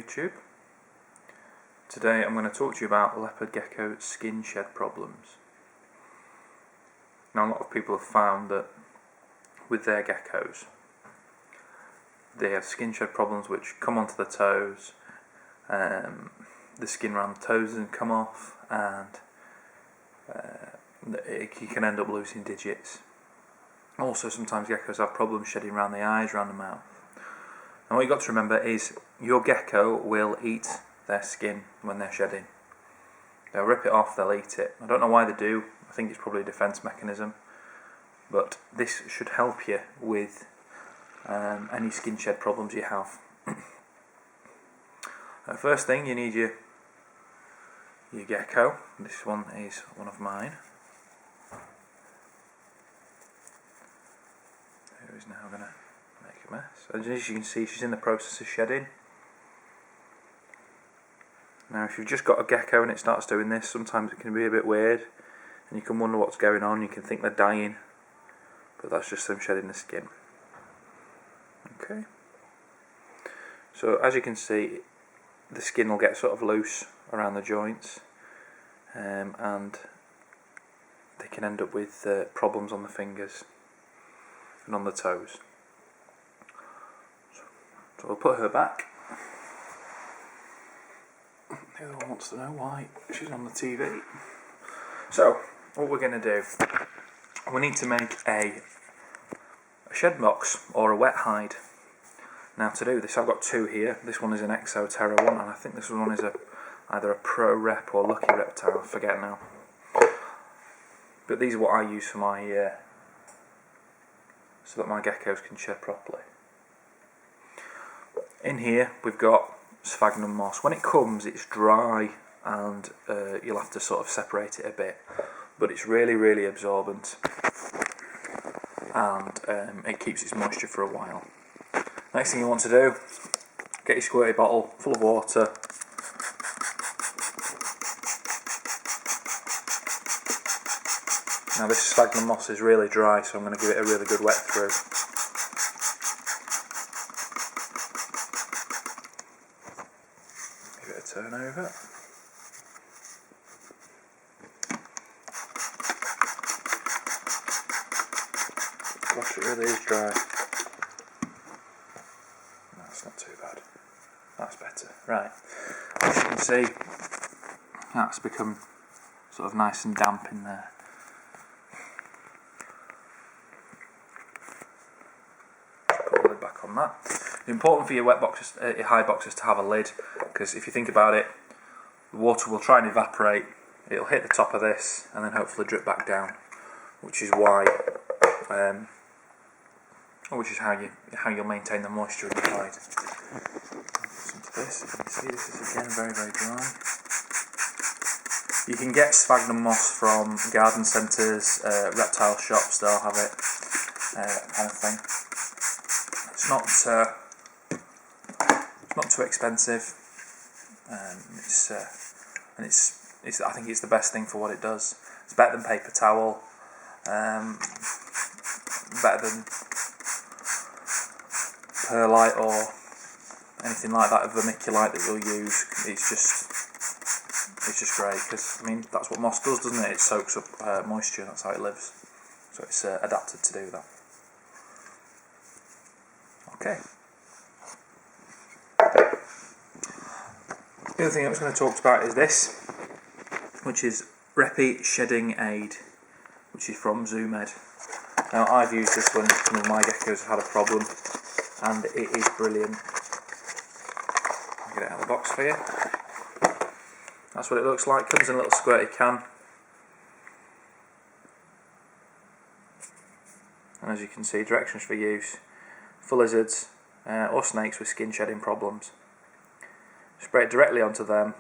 YouTube. Today I'm going to talk to you about leopard gecko skin shed problems. Now, a lot of people have found that with their geckos they have skin shed problems which come onto the toes, the skin around the toes doesn't come off, and you can end up losing digits. Also, sometimes geckos have problems shedding around the eyes, around the mouth. And what you've got to remember is your gecko will eat their skin when they're shedding. They'll rip it off, they'll eat it. I don't know why they do. I think it's probably a defence mechanism. But this should help you with any skin shed problems you have. First thing, you need your gecko. This one is one of mine. Who is now going to make a mess. And as you can see, she's in the process of shedding. Now, if you've just got a gecko and it starts doing this, sometimes it can be a bit weird and you can wonder what's going on. You can think they're dying, but that's just them shedding the skin. Okay. So as you can see, the skin will get sort of loose around the joints, and they can end up with problems on the fingers and on the toes. So we'll put her back. The other one wants to know why she's on the TV. So what we're going to do, we need to make a shed box or a wet hide. Now, to do this, I've got two here. This one is an Exo Terra one, and I think this one is either a Pro Rep or Lucky Reptile, I forget now. But these are what I use for my so that my geckos can shed properly. In here we've got sphagnum moss. When it comes, it's dry and you'll have to sort of separate it a bit, but it's really absorbent, and it keeps its moisture for a while. Next thing you want to do, get your squirty bottle full of water. Now, this sphagnum moss is really dry, so I'm going to give it a really good wet through. Give it a turn over. Gosh, it really is dry. That's not too bad. That's better. Right. As you can see, that's become sort of nice and damp in there. Put the lid back on that. It's important for your wet boxes, your hide boxes, to have a lid, because if you think about it, the water will try and evaporate. It'll hit the top of this and then hopefully drip back down, which is why, which is how you'll maintain the moisture in the hide. Listen to this. You can see this is again very dry. You can get sphagnum moss from garden centres, reptile shops. They'll have it, that kind of thing. It's not too expensive, and it's I think it's the best thing for what it does. It's better than paper towel, better than perlite or anything like that, a vermiculite that you'll use. It's just great, because I mean that's what moss does, doesn't it? It soaks up moisture. That's how it lives. So it's adapted to do that. Okay. The other thing I was going to talk about is this, which is Reppy Shedding Aid, which is from Zoomed. Now, I've used this when some of my geckos have had a problem, and it is brilliant. I'll get it out of the box for you. That's what it looks like. Comes in a little squirty can. And as you can see, directions for use for lizards or snakes with skin shedding problems. Spray it directly onto them.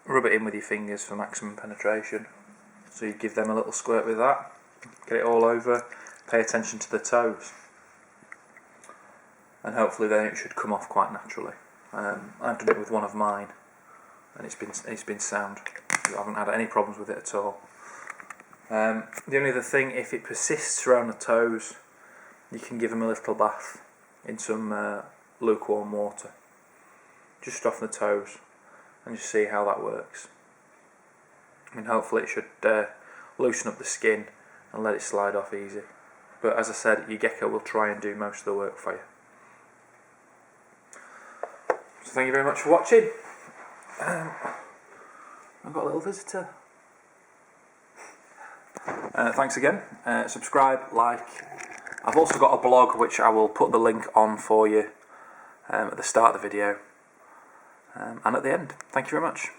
Rub it in with your fingers for maximum penetration. So you give them a little squirt with that. Get it all over. Pay attention to the toes, and hopefully then it should come off quite naturally. I've done it with one of mine, and it's been sound. I haven't had any problems with it at all. The only other thing, if it persists around the toes, you can give them a little bath in some lukewarm water, just off the toes, and just see how that works. I mean, hopefully it should loosen up the skin and let it slide off easy. But as I said, your gecko will try and do most of the work for you. So thank you very much for watching. I've got a little visitor. Thanks again. Subscribe, like. I've also got a blog which I will put the link on for you at the start of the video and at the end. Thank you very much.